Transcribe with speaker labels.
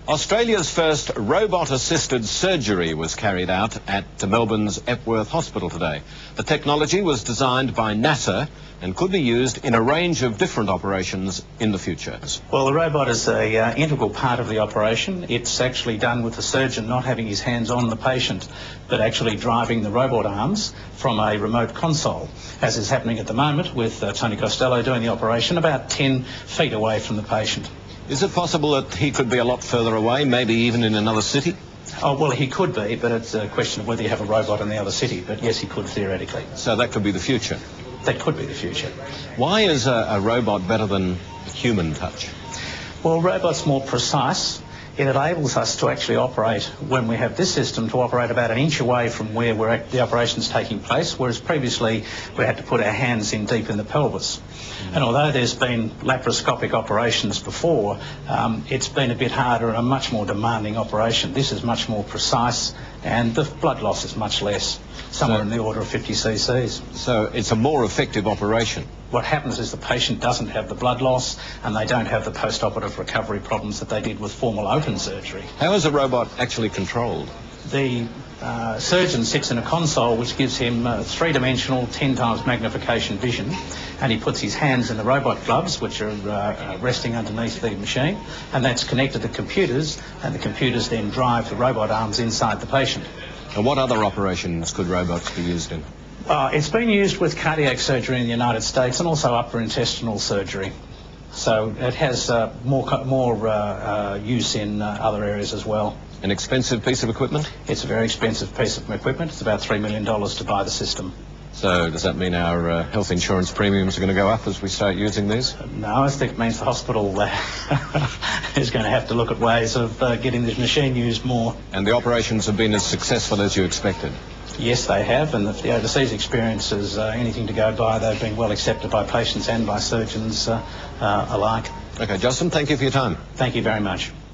Speaker 1: Australia's first robot-assisted surgery was carried out at Melbourne's Epworth Hospital today. The technology was designed by NASA and could be used in a range of different operations in the future.
Speaker 2: Well, the robot is an integral part of the operation. It's actually done with the surgeon not having his hands on the patient, but actually driving the robot arms from a remote console, as is happening at the moment with Tony Costello doing the operation about 10 feet away from the patient.
Speaker 1: Is it possible that he could be a lot further away, maybe even in another city?
Speaker 2: Oh, well, he could be, but it's a question of whether you have a robot in the other city. But yes, he could theoretically.
Speaker 1: So that could be the future?
Speaker 2: That could be the future.
Speaker 1: Why is a robot better than human touch?
Speaker 2: Well, robot's more precise. It enables us to actually operate, when we have this system, to operate about an inch away from where the operation's taking place, whereas previously we had to put our hands in deep in the pelvis. And although there's been laparoscopic operations before, it's been a bit harder and a much more demanding operation. This is much more precise and the blood loss is much less, somewhere in the order of 50 cc's.
Speaker 1: So it's a more effective operation?
Speaker 2: What happens is the patient doesn't have the blood loss and they don't have the post-operative recovery problems that they did with formal open surgery.
Speaker 1: How is a robot actually controlled?
Speaker 2: The surgeon sits in a console which gives him three-dimensional 10 times magnification vision, and he puts his hands in the robot gloves which are resting underneath the machine, and that's connected to computers, and the computers then drive the robot arms inside the patient.
Speaker 1: And what other operations could robots be used in?
Speaker 2: It's been used with cardiac surgery in the United States and also upper intestinal surgery. So it has more use in other areas as well.
Speaker 1: An expensive piece of equipment?
Speaker 2: It's a very expensive piece of equipment. It's about $3 million to buy the system.
Speaker 1: So does that mean our health insurance premiums are going to go up as we start using these?
Speaker 2: No, I think it means the hospital is going to have to look at ways of getting this machine used more.
Speaker 1: And the operations have been as successful as you expected?
Speaker 2: Yes, they have, and if the overseas experience is anything to go by, they've been well accepted by patients and by surgeons alike.
Speaker 1: OK, Justin, thank you for your time.
Speaker 2: Thank you very much.